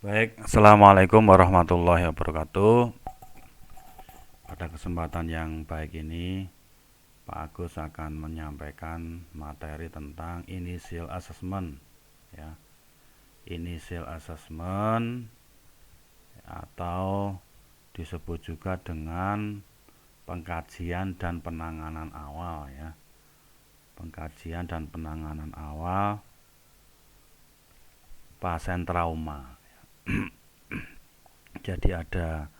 Baik, Assalamualaikum warahmatullahi wabarakatuh. Pada kesempatan yang baik ini, Pak Agus akan menyampaikan materi tentang initial assessment, ya. Initial assessment atau disebut juga dengan pengkajian dan penanganan awal, ya. Pengkajian dan penanganan awal pasien trauma. Jadi ada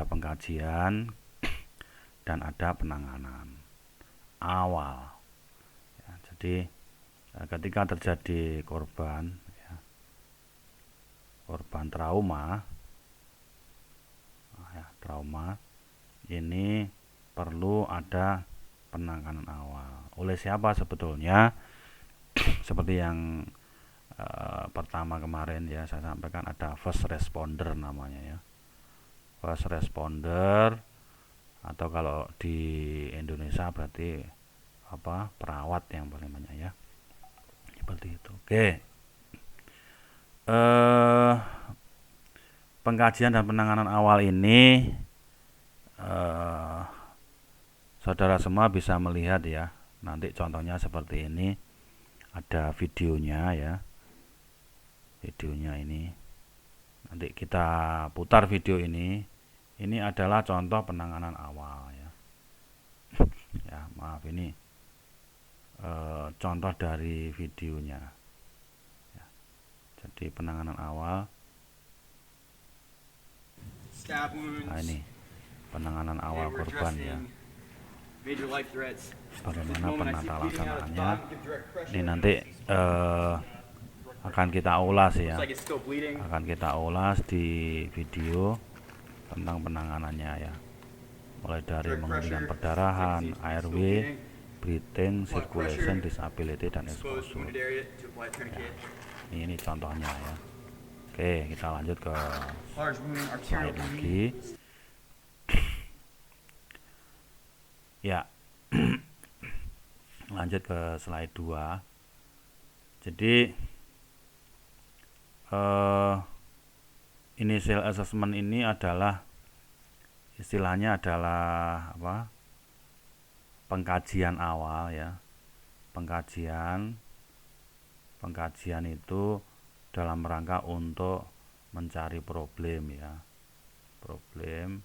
pengkajian dan ada penanganan awal. Ya, jadi ketika terjadi korban, ya, korban trauma, ya, trauma ini perlu ada penanganan awal. Oleh siapa sebetulnya? Seperti yang pertama kemarin ya saya sampaikan, ada first responder namanya, ya. First responder, atau kalau di Indonesia berarti perawat yang paling banyak, ya, seperti itu. Oke, pengkajian dan penanganan awal ini saudara semua bisa melihat, ya. Nanti contohnya seperti ini, ada videonya, ya. Videonya ini nanti kita putar video ini. Ini adalah contoh penanganan awal, ya. Ya, maaf, ini contoh dari videonya, ya. Jadi penanganan awal. Nah, ini penanganan awal korban, ya. Bagaimana penata laksanaannya ini nanti akan kita ulas, ya. Akan kita ulas di video tentang penanganannya, ya. Mulai dari menghentikan perdarahan, ARW, breathing, circulation, disability, dan exposure, ya. Ini contohnya, ya. Oke, kita lanjut ke slide lagi, ya. Lanjut ke slide 2. Jadi initial assessment ini adalah istilahnya adalah pengkajian awal, ya. Pengkajian itu dalam rangka untuk mencari problem, ya. Problem,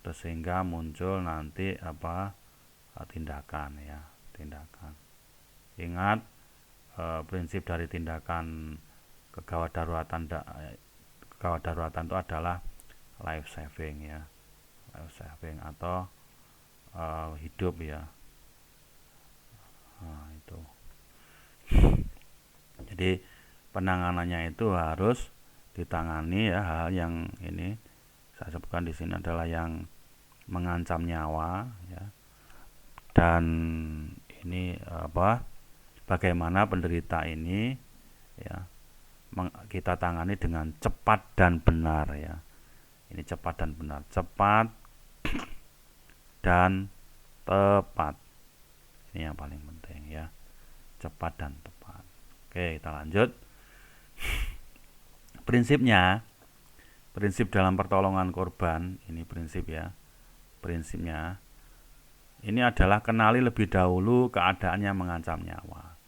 sehingga muncul nanti tindakan, ya. Tindakan. Ingat, prinsip dari tindakan kegawat daruratan itu adalah life saving, ya. Life saving atau hidup, ya. Nah, itu. Jadi penanganannya itu harus ditangani, ya. Hal yang ini saya sebutkan di sini adalah yang mengancam nyawa, ya. Dan ini bagaimana penderita ini, ya, kita tangani dengan cepat dan benar, ya. Ini cepat dan benar, cepat dan tepat. Ini yang paling penting, ya. Cepat dan tepat. Oke, kita lanjut. Prinsip dalam pertolongan korban, ini prinsip, ya. Prinsipnya ini adalah kenali lebih dahulu keadaan yang mengancam nyawa.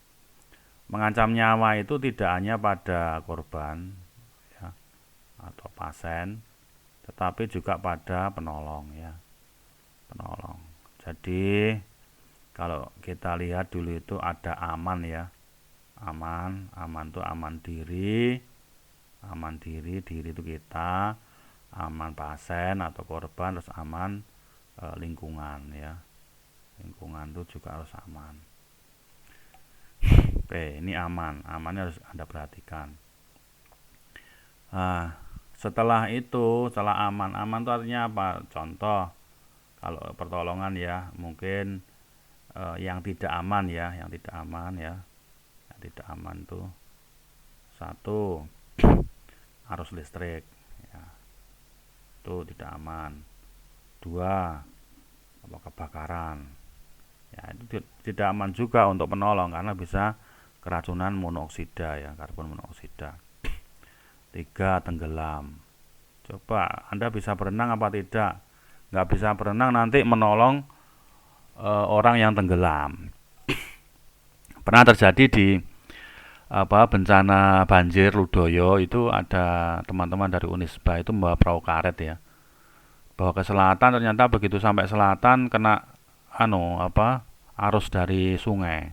Mengancam nyawa itu tidak hanya pada korban, ya, atau pasien, tetapi juga pada penolong, ya. Penolong. Jadi kalau kita lihat dulu itu ada aman, ya. Aman itu aman diri. Aman diri itu kita. Aman pasien atau korban, terus aman lingkungan, ya. Lingkungan itu juga harus aman. Oke, ini aman. Amannya harus Anda perhatikan. Nah, setelah aman itu artinya apa? Contoh, kalau pertolongan, ya, mungkin yang tidak aman, ya. Yang tidak aman, ya. Yang tidak aman itu, satu, arus listrik, ya. Itu tidak aman. Dua, kebakaran, ya. Itu tidak aman juga untuk penolong karena bisa keracunan monoksida, ya, karbon monoksida. 3 tenggelam. Coba Anda bisa berenang apa tidak? Nggak bisa berenang, nanti menolong orang yang tenggelam. Pernah terjadi di bencana banjir Ludoyo, itu ada teman-teman dari Unisba itu membawa perahu karet ya, bawa ke selatan. Ternyata begitu sampai selatan kena arus dari sungai.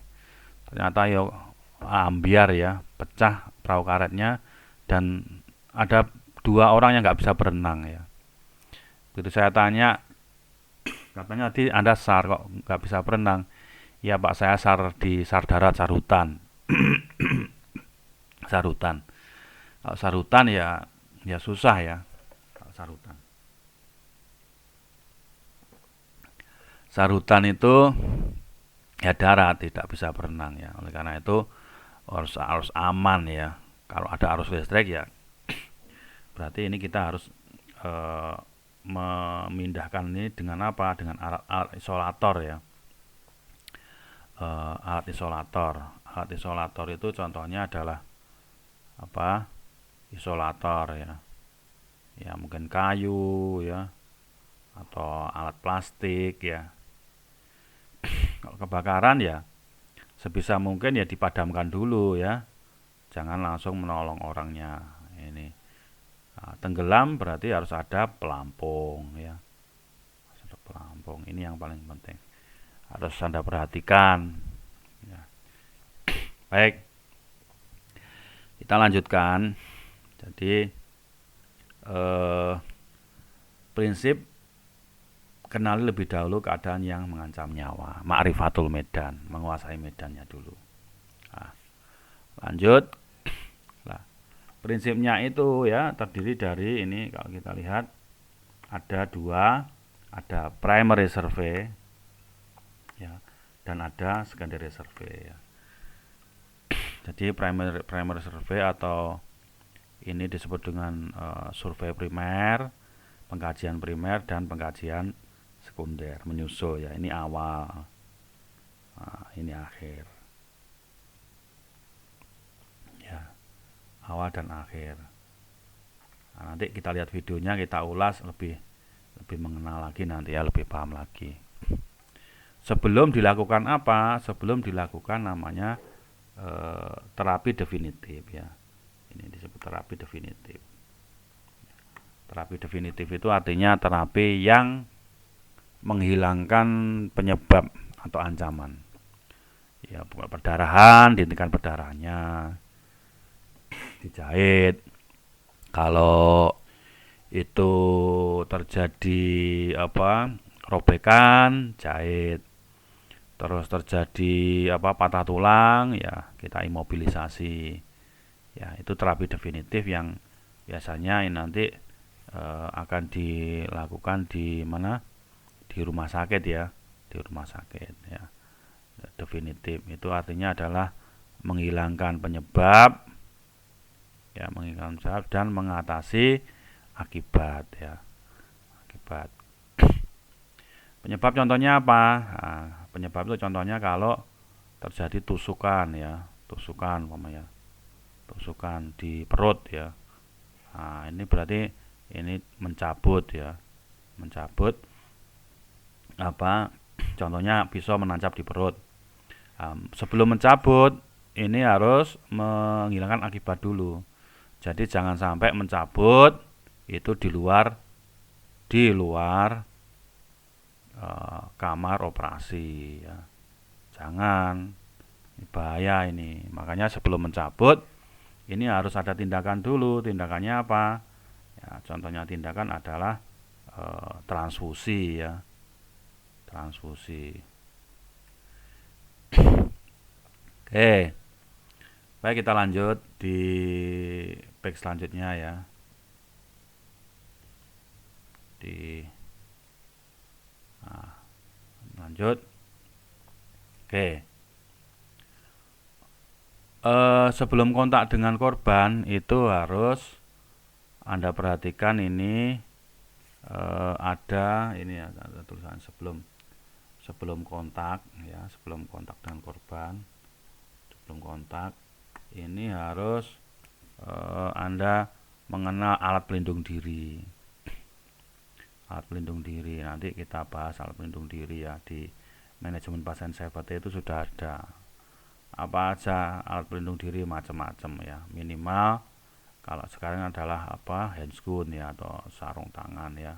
Ternyata yo ambiar ya, pecah perahu karetnya, dan ada 2 orang yang nggak bisa berenang ya. Begitu saya tanya, katanya tadi Anda SAR kok nggak bisa berenang. Ya Pak, saya SAR di SAR darat, SAR hutan. SAR hutan. Kalau SAR hutan ya susah ya. Kalau SAR hutan. SAR hutan itu ya darat, tidak bisa berenang ya. Oleh karena itu harus aman ya. Kalau ada arus listrik ya berarti ini kita harus memindahkan ini dengan apa? Dengan alat isolator ya. Alat isolator itu contohnya adalah isolator ya mungkin kayu ya, atau alat plastik ya. Kalau kebakaran ya sebisa mungkin ya dipadamkan dulu ya, jangan langsung menolong orangnya. Ini tenggelam berarti harus ada pelampung ya, harus ada pelampung. Ini yang paling penting, harus Anda perhatikan ya. Baik, kita lanjutkan. Jadi prinsip kenali lebih dahulu keadaan yang mengancam nyawa, ma'rifatul medan, menguasai medannya dulu. Nah, lanjut. Nah, prinsipnya itu ya terdiri dari ini, kalau kita lihat ada 2, ada primary survey ya, dan ada secondary survey ya. Jadi primary survey atau ini disebut dengan survei primer, pengkajian primer dan pengkajian sekunder, menyusul ya. Ini awal, ini akhir ya, awal dan akhir. Nah, nanti kita lihat videonya, kita ulas lebih mengenal lagi nanti ya, lebih paham lagi. Sebelum dilakukan apa? Sebelum dilakukan namanya terapi definitif ya. Ini disebut terapi definitif. Terapi definitif itu artinya terapi yang menghilangkan penyebab atau ancaman. Ya, perdarahan, dihentikan perdarahannya, dijahit. Kalau itu terjadi robekan, jahit. Terus terjadi patah tulang ya, kita imobilisasi ya. Itu terapi definitif yang biasanya ini nanti akan dilakukan di mana, di rumah sakit ya, di rumah sakit ya. Definitif itu artinya adalah menghilangkan penyebab ya, menghilangkan penyebab dan mengatasi akibat ya, akibat. Penyebab contohnya apa? Nah, penyebab itu contohnya kalau terjadi tusukan ya, tusukan di perut ya. Nah, ini berarti ini mencabut ya, mencabut contohnya pisau menancap di perut. Sebelum mencabut ini harus menghilangkan akibat dulu. Jadi jangan sampai mencabut itu di luar kamar operasi ya. Jangan, ini bahaya ini. Makanya sebelum mencabut ini harus ada tindakan dulu. Tindakannya apa? Ya, contohnya tindakan adalah transfusi ya. Transfusi. Oke. Baik, kita lanjut di page selanjutnya ya. Lanjut. Oke. Sebelum kontak dengan korban itu harus Anda perhatikan ini ada tulisan sebelum kontak ya, sebelum kontak dengan korban. Sebelum kontak ini harus Anda mengenal alat pelindung diri. Alat pelindung diri, nanti kita bahas alat pelindung diri ya, di manajemen pasien safety itu sudah ada apa aja alat pelindung diri, macam-macam ya. Minimal kalau sekarang adalah apa, handscoon ya, atau sarung tangan ya,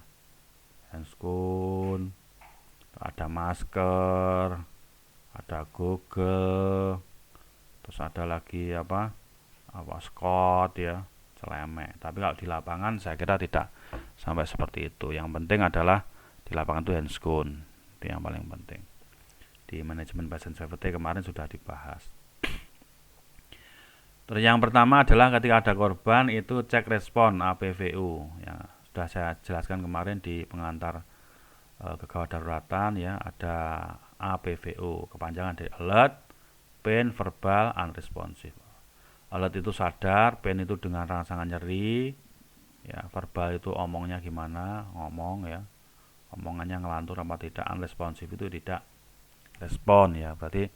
handscoon, ada masker, ada goggle, terus ada lagi apa Scott ya, celemek. Tapi kalau di lapangan saya kira tidak sampai seperti itu. Yang penting adalah di lapangan itu handscoon, itu yang paling penting. Di manajemen pasien safety kemarin sudah dibahas. Terus yang pertama adalah ketika ada korban itu cek respon APVU ya, sudah saya jelaskan kemarin di pengantar kegawat daruratan ya, ada APVU, kepanjangan dari alert, pain, verbal, unresponsive. Alert itu sadar, pain itu dengan rangsangan nyeri ya, verbal itu omongnya gimana, ngomong ya, omongannya ngelantur apa tidak, unresponsive itu tidak respon ya, berarti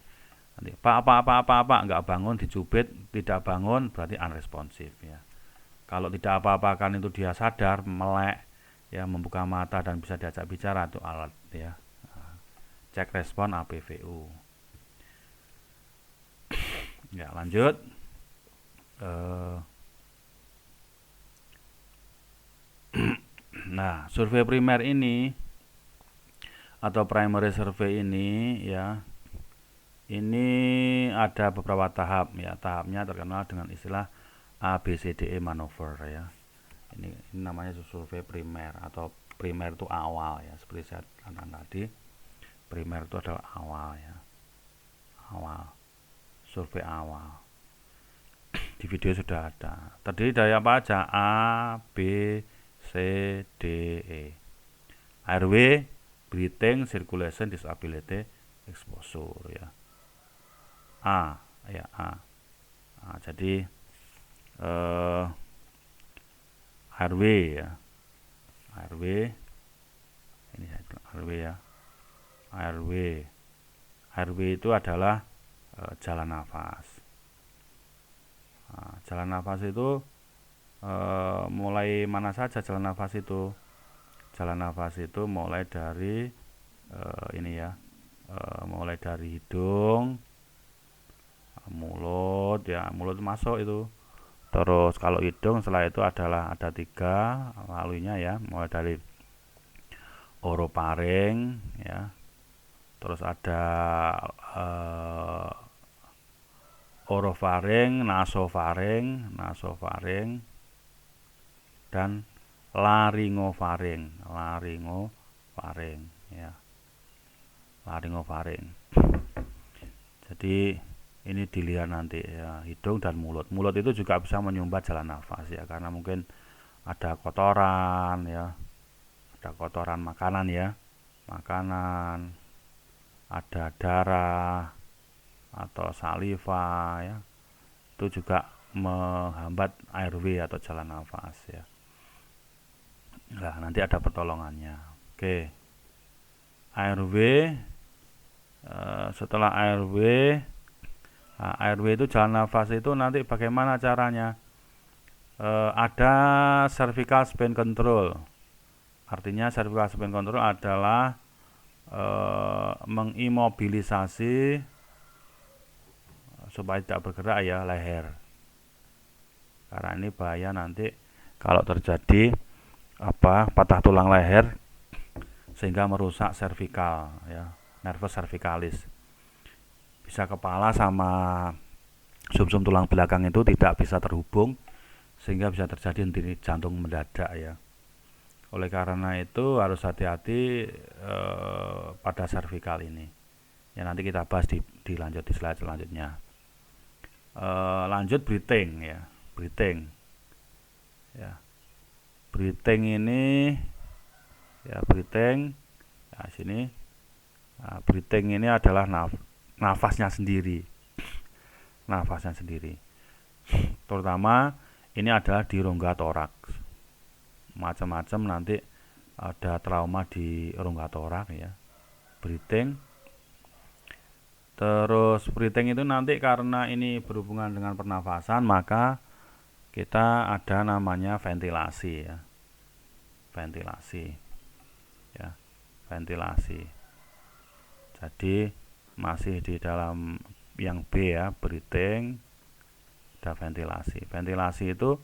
nanti apa nggak bangun, dicubit tidak bangun, berarti unresponsive ya. Kalau tidak apa-apakan itu dia sadar, melek ya, membuka mata dan bisa diajak bicara, itu alert ya. Cek respon APVU ya. Lanjut nah, survei primer ini atau primary survey ini ya, ini ada beberapa tahap ya. Tahapnya terkenal dengan istilah ABCDE maneuver ya. Ini namanya survei primer, atau primer itu awal ya, seperti saya katakan tadi, primer itu adalah awal ya, awal, survei awal. Di video sudah ada, terdiri dari apa aja, A, B, C, D, E. Airway, breathing, circulation, disability, exposure ya. A ya, A. Nah, jadi airway ya, airway ini airway ya, airway itu adalah jalan nafas. Nah, jalan nafas itu mulai mana saja jalan nafas itu? Jalan nafas itu mulai dari ini ya, mulai dari hidung, mulut ya, mulut masuk itu. Terus kalau hidung setelah itu adalah ada 3 laluinya ya, mulai dari orofaring ya, terus ada orofaring, nasofaring, dan laringofaring ya, laringofaring. Jadi ini dilihat nanti ya, hidung dan mulut. Mulut itu juga bisa menyumbat jalan nafas ya, karena mungkin ada kotoran ya, ada kotoran makanan ya, makanan, ada darah atau saliva ya, itu juga menghambat airway atau jalan nafas ya. Nah, nanti ada pertolongannya. Oke, airway, setelah airway, nah, airway itu jalan nafas itu nanti bagaimana caranya? Ada cervical spine control. Artinya cervical spine control adalah mengimobilisasi supaya tidak bergerak ya leher. Karena ini bahaya nanti kalau terjadi patah tulang leher sehingga merusak cervical ya, nervus cervicalis. Bisa kepala sama sumsum tulang belakang itu tidak bisa terhubung sehingga bisa terjadi henti jantung mendadak ya. Oleh karena itu harus hati-hati pada cervical ini. Ya, nanti kita bahas dilanjut di slide selanjutnya. Lanjut breathing ya, breathing ya. Breathing ini ya, breathing nah, sini. Nah, breathing ini adalah nafasnya sendiri, terutama ini adalah di rongga toraks. Macam-macam nanti ada trauma di rongga toraks ya, breathing. Terus breathing itu nanti karena ini berhubungan dengan pernafasan, maka kita ada namanya ventilasi ya. Ventilasi. Ya, ventilasi. Jadi masih di dalam yang B ya, breathing, ada ventilasi. Ventilasi itu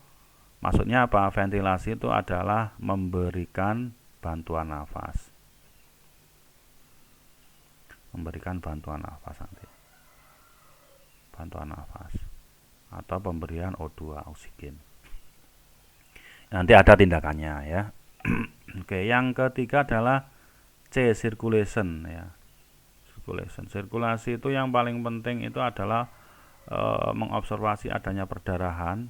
maksudnya apa? Ventilasi itu adalah memberikan bantuan nafas. Memberikan bantuan nafas nanti. Bantuan nafas atau pemberian O2 oksigen. Nanti ada tindakannya ya. Oke, yang ketiga adalah C, circulation ya. Sirkulasi itu yang paling penting itu adalah mengobservasi adanya perdarahan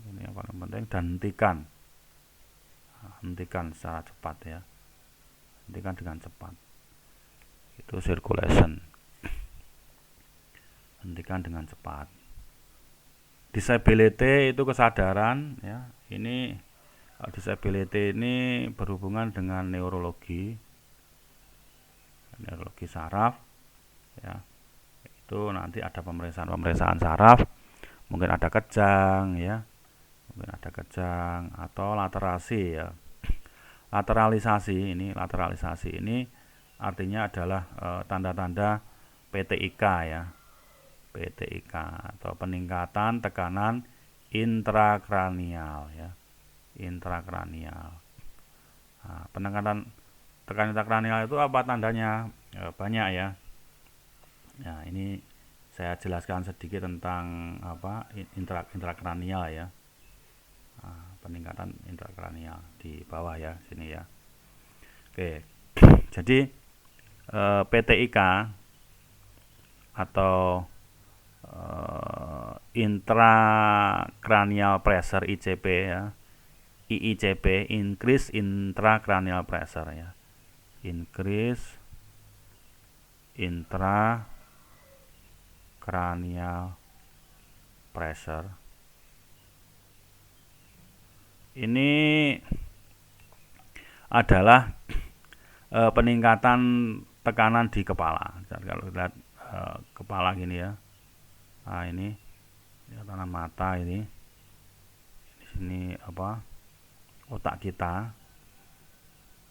ini yang paling penting, dan hentikan secara cepat ya, hentikan dengan cepat, itu circulation, hentikan dengan cepat. Disability itu kesadaran ya. Ini disability ini berhubungan dengan neurologi saraf ya. Itu nanti ada pemeriksaan saraf, mungkin ada kejang ya, atau laterasi ya. Lateralisasi ini artinya adalah tanda-tanda PTIK ya, PTIK atau peningkatan tekanan intrakranial ya, intrakranial. Nah, peningkatan tekanan intrakranial itu apa tandanya? Banyak ya. Nah, ini saya jelaskan sedikit tentang apa intrakranial ya. Nah, peningkatan intrakranial di bawah ya, sini ya. Oke. Jadi PTIK atau intracranial pressure ICP ya. IICP, increase intracranial pressure ya. Increase intracranial pressure. Ini adalah peningkatan tekanan di kepala. Kalau lihat kepala gini ya. Nah, ini tekanan mata ini. Di sini apa? Otak kita.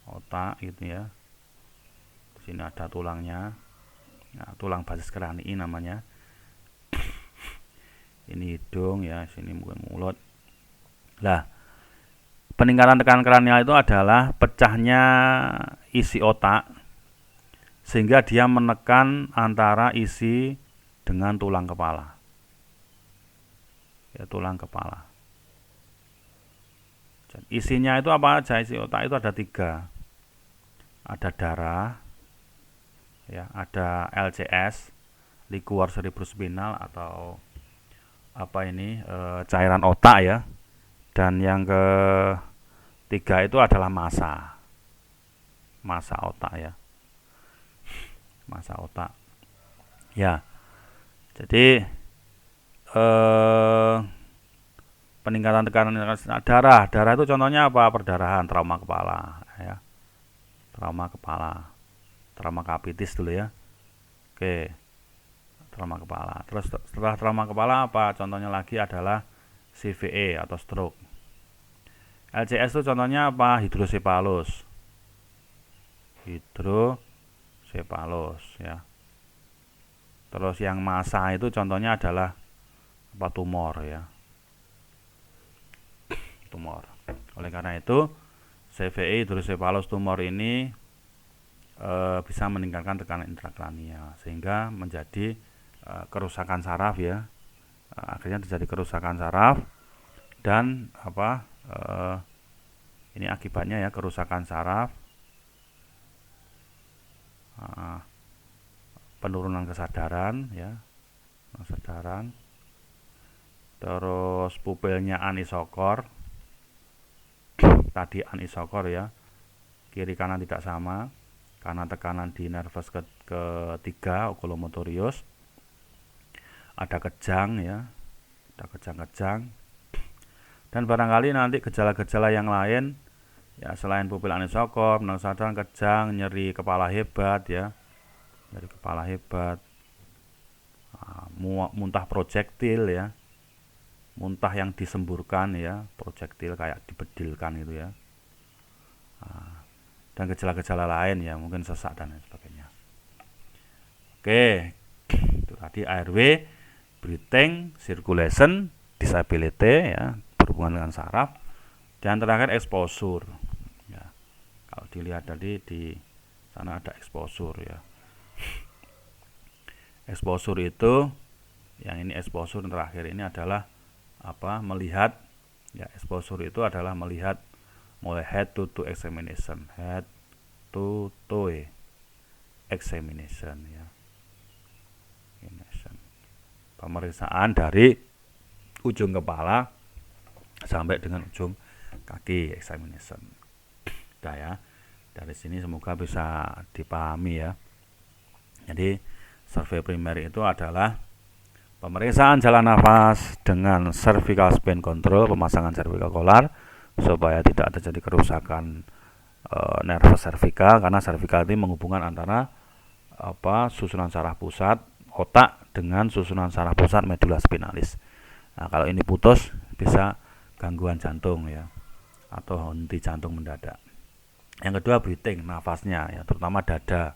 Otak gitu ya. Di sini ada tulangnya. Nah, tulang basis krani namanya. Ini hidung ya, sini mungkin mulut. Lah, peningkatan tekanan kranial itu adalah pecahnya isi otak sehingga dia menekan antara isi dengan tulang kepala. Ya, tulang kepala. Isinya itu apa aja? Isi otak itu ada 3. Ada darah, ya, ada LCS, liquor cerebrospinal atau apa ini cairan otak ya. Dan yang ketiga itu adalah massa otak ya, massa otak ya. Jadi peningkatan tekanan darah itu contohnya apa? Perdarahan, trauma kepala ya, trauma kapitis dulu ya. Oke, trauma kepala. Terus setelah trauma kepala apa? Contohnya lagi adalah CVE atau stroke. LCS itu contohnya apa? Hidrosepalus ya. Terus yang massa itu contohnya adalah apa? Tumor ya, tumor. Oleh karena itu CVE hidrosepalus tumor ini bisa meningkatkan tekanan intrakranial sehingga menjadi kerusakan saraf ya. Akhirnya terjadi kerusakan saraf dan apa? Ini akibatnya ya, kerusakan saraf, penurunan kesadaran ya, terus pupilnya anisokor, tadi anisokor ya, kiri kanan tidak sama karena tekanan di nervus ketiga oculomotorius. Ada kejang ya, ada kejang-kejang, dan barangkali nanti gejala-gejala yang lain ya, selain pupil anisokor, penurunan kesadaran, kejang, nyeri kepala hebat ya, nyeri kepala hebat, muntah projektil ya, muntah yang disemburkan ya, projektil kayak dibedilkan itu ya. Dan gejala-gejala lain ya, mungkin sesak dan lain sebagainya. Oke, itu tadi airway, breathing, circulation, disability ya, berhubungan dengan saraf, dan terakhir exposure. Ya, kalau dilihat tadi di sana ada exposure ya. Exposure itu, yang ini exposure terakhir ini adalah apa? Melihat ya, exposure itu adalah melihat mulai head to toe examination, head to toe examination ya. Pemeriksaan dari ujung kepala sampai dengan ujung kaki, examination. Udah ya. Dari sini semoga bisa dipahami ya. Jadi survei primer itu adalah pemeriksaan jalan nafas dengan cervical spine control, pemasangan cervical collar supaya tidak terjadi kerusakan nervus cervical, karena cervical ini menghubungkan antara susunan saraf pusat otak dengan susunan saraf pusat medula spinalis. Nah, kalau ini putus bisa gangguan jantung ya, atau henti jantung mendadak. Yang kedua breathing, nafasnya ya, terutama dada,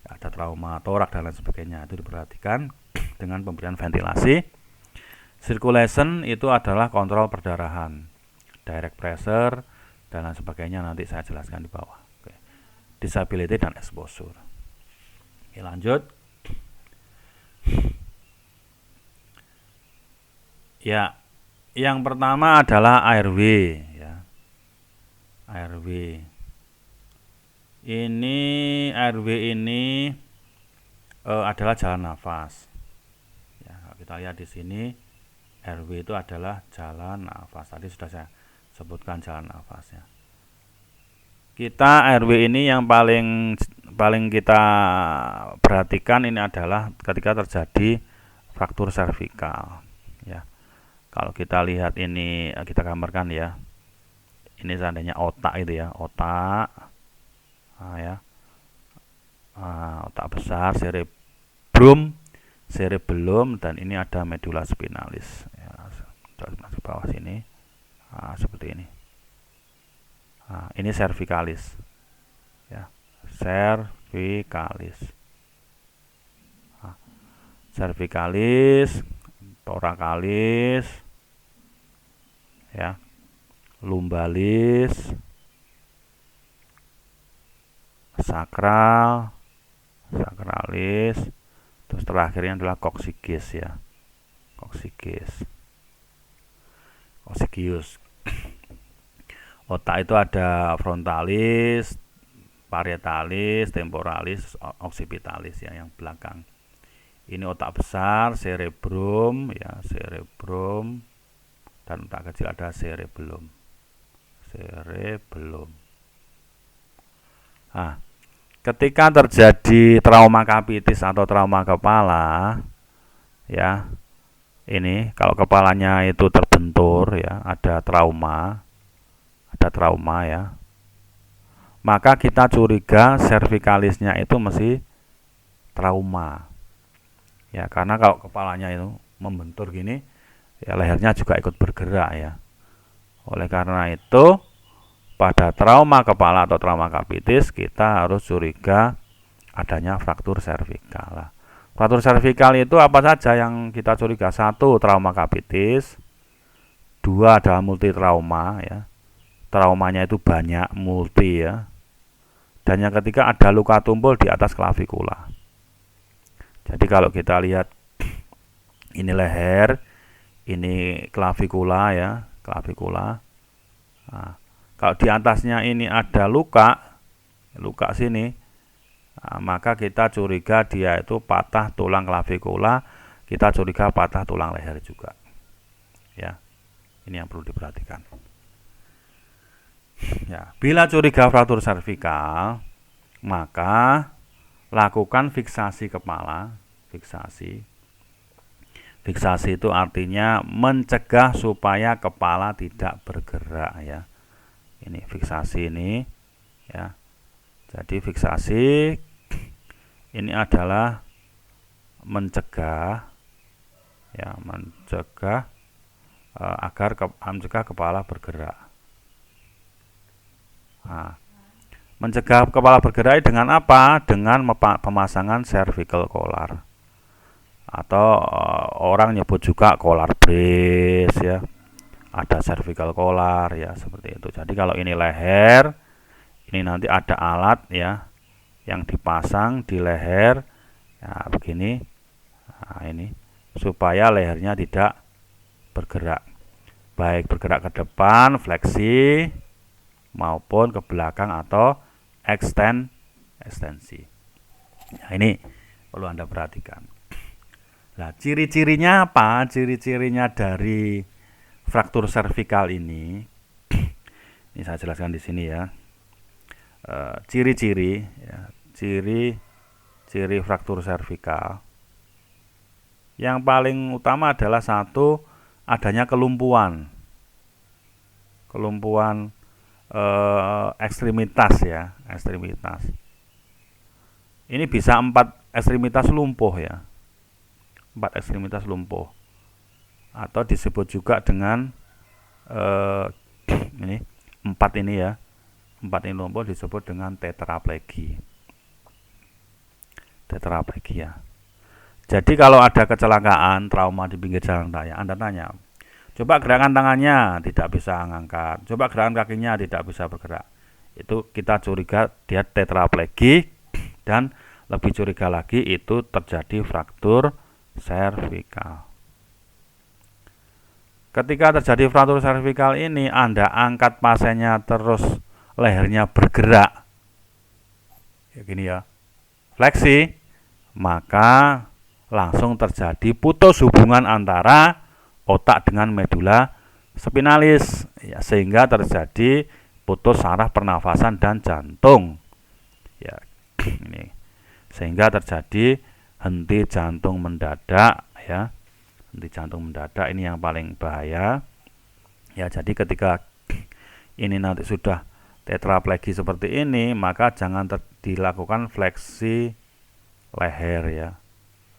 ya, ada trauma torak dan lain sebagainya, itu diperhatikan dengan pemberian ventilasi. Circulation itu adalah kontrol perdarahan, direct pressure dan lain sebagainya, nanti saya jelaskan di bawah. Oke. Disability dan exposure. Oke, lanjut. Ya, yang pertama adalah airway ya. Airway. Airway ini adalah jalan nafas. Ya, kita lihat di sini airway itu adalah jalan nafas. Tadi sudah saya sebutkan jalan nafasnya. Kita airway ini yang paling kita perhatikan ini adalah ketika terjadi fraktur servikal ya. Kalau kita lihat ini, kita gambarkan ya. Ini seandainya otak itu ya, otak ya. Otak besar, cerebellum, dan ini ada medula spinalis ya, di bawah sini. Seperti ini. Ini cervicalis ya, cervicalis, thoracalis ya, lumbalis, sakralis, terus terakhirnya adalah coccygeus ya, coccygeus. Otak itu ada frontalis, parietalis, temporalis, occipitalis ya, yang belakang. Ini otak besar, cerebrum ya, cerebrum, dan otak kecil ada cerebellum. Ketika terjadi trauma kapitis atau trauma kepala ya, ini kalau kepalanya itu terbentur ya, ada trauma ya, maka kita curiga cervicalisnya itu mesti trauma ya, karena kalau kepalanya itu membentur gini ya, lehernya juga ikut bergerak ya. Oleh karena itu pada trauma kepala atau trauma kapitis kita harus curiga adanya fraktur servikal. Fraktur servikal itu apa saja yang kita curiga? 1, trauma kapitis. 2 adalah multi trauma ya, traumanya itu banyak, multi ya. Dan yang ketiga ada luka tumpul di atas klavikula. Jadi kalau kita lihat ini leher, ini klavikula ya, klavikula. Kalau di atasnya ini ada luka sini, maka kita curiga dia itu patah tulang klavikula, kita curiga patah tulang leher juga. Ya, ini yang perlu diperhatikan. Ya, bila curiga fraktur servikal, maka lakukan fiksasi kepala. Fiksasi itu artinya mencegah supaya kepala tidak bergerak ya. Ini fiksasi ini ya. Jadi fiksasi ini adalah mencegah ya, agar mencegah kepala bergerak. Nah, mencegah kepala bergerak dengan apa? Dengan pemasangan cervical collar, atau orang nyebut juga collar brace ya. Ada cervical collar ya, seperti itu. Jadi kalau ini leher, ini nanti ada alat ya yang dipasang di leher ya, begini. Nah, ini supaya lehernya tidak bergerak, baik bergerak ke depan fleksi maupun ke belakang atau ekstensi. Nah, ini perlu Anda perhatikan. Nah, ciri-cirinya apa? Ciri-cirinya dari fraktur servikal ini saya jelaskan di sini ya. Ciri-ciri ya, ciri fraktur servikal. Yang paling utama adalah satu, adanya kelumpuhan ekstremitas ya, ekstremitas. Ini bisa 4 ekstremitas lumpuh ya, 4 ekstremitas lumpuh, atau disebut juga dengan ini 4 ini ya, 4 ini lumpuh disebut dengan tetraplegi ya. Jadi kalau ada kecelakaan, trauma di pinggir jalan raya, Anda tanya, coba gerakan tangannya tidak bisa ngangkat, coba gerakan kakinya tidak bisa bergerak. Itu kita curiga dia tetraplegi, dan lebih curiga lagi itu terjadi fraktur servikal. Ketika terjadi fraktur servikal ini, Anda angkat pasiennya terus lehernya bergerak, ya gini ya, fleksi, maka langsung terjadi putus hubungan antara otak dengan medula spinalis ya, sehingga terjadi putus saraf pernafasan dan jantung ya, ini sehingga terjadi henti jantung mendadak ya, henti jantung mendadak. Ini yang paling bahaya ya. Jadi ketika ini nanti sudah tetraplegi seperti ini, maka jangan dilakukan fleksi leher ya,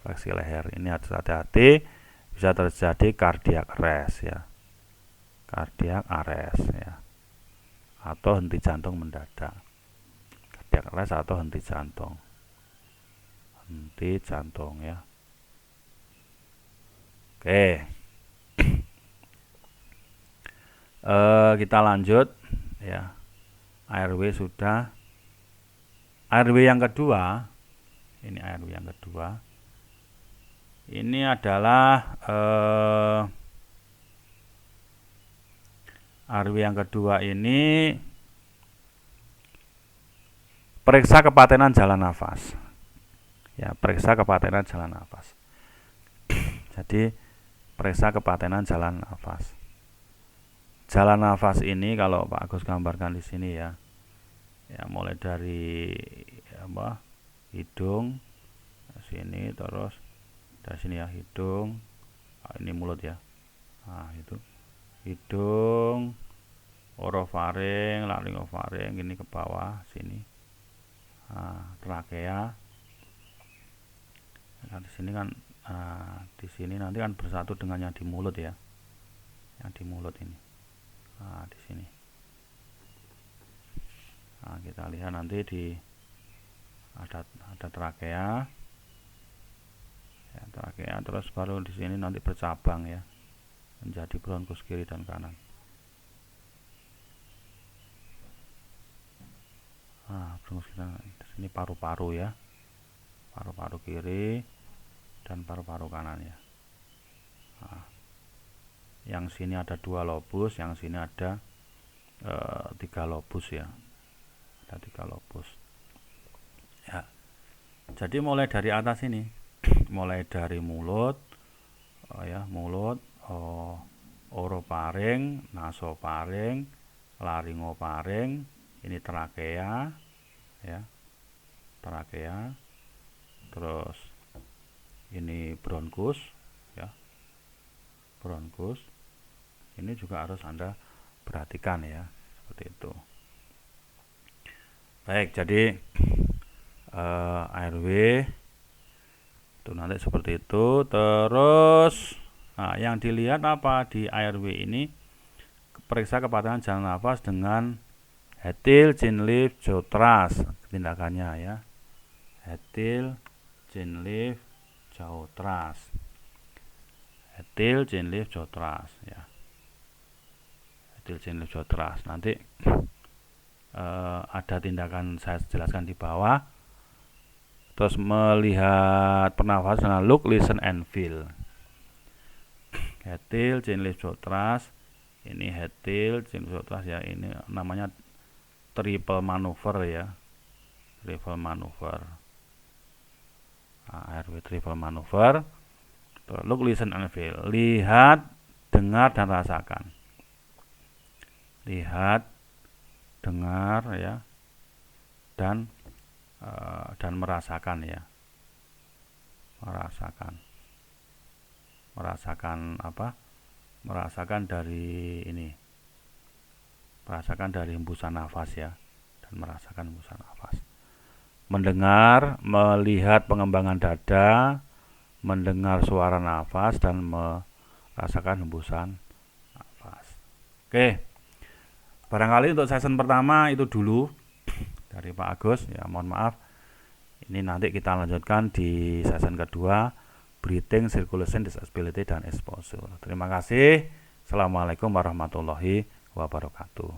fleksi leher. Ini harus hati-hati, bisa terjadi cardiac arrest ya, cardiac arrest ya, atau henti jantung mendadak. Cardiac arrest atau henti jantung ya. Oke, kita lanjut ya. ARW sudah. ARW yang kedua, ini ARW yang kedua. Ini adalah ARW yang kedua ini periksa kepatenan jalan nafas. Ya, periksa kepatenan jalan nafas. Jadi periksa kepatenan jalan nafas. Jalan nafas ini kalau Pak Agus gambarkan di sini ya. Ya, mulai dari hidung sini, terus dari sini ya, hidung, ini mulut ya, nah itu hidung, orofaring, laryngofaring, ini ke bawah sini, nah, trakea. Nah, di sini kan, di sini nanti kan bersatu dengan yang di mulut ya, yang di mulut ini, nah di sini. Nah, kita lihat nanti di ada trakea. Ya, trakea, terus baru di sini nanti bercabang ya, menjadi bronkus kiri dan kanan. Nah, bronkus kiri, di sini paru-paru ya, paru-paru kiri dan paru-paru kanan ya. Nah, yang sini ada 2 lobus, yang sini ada 3 lobus ya, ada 3 lobus ya. Jadi mulai dari atas ini, mulai dari mulut ya, mulut, orofaring, nasofaring, laryngofaring, ini trakea ya, trakea, terus ini bronkus ya, bronkus. Ini juga harus Anda perhatikan ya, seperti itu. Baik, jadi ARW itu nanti seperti itu. Terus Nah, yang dilihat apa di airway ini, periksa kepatuhan jalan nafas dengan Hetil, chin lift, jaw thrust. Tindakannya ya. Hetil, chin lift, jaw thrust. Hetil, chin lift, jaw thrust ya. Hetil, chin lift, jaw thrust. Nanti ada tindakan saya jelaskan di bawah. Terus melihat pernafasan dengan look, listen, and feel. Hetil, chin lift, jaw thrust. Ini hetil, chin lift, jaw thrust ya. Ini namanya triple manuver ya. Triple manuver. Airway triple manuver. Look, listen, and feel. Lihat, dengar, dan rasakan. Lihat, dengar ya, dan merasakan ya. Merasakan apa? Merasakan dari ini. Merasakan dari hembusan nafas ya, dan merasakan hembusan nafas. Mendengar, melihat pengembangan dada, mendengar suara nafas, dan merasakan hembusan nafas. Oke. Barangkali untuk session pertama itu dulu dari Pak Agus ya, mohon maaf. Ini nanti kita lanjutkan di session kedua, breathing, circulation, disability, dan exposure. Terima kasih. Assalamualaikum warahmatullahi wabarakatuh.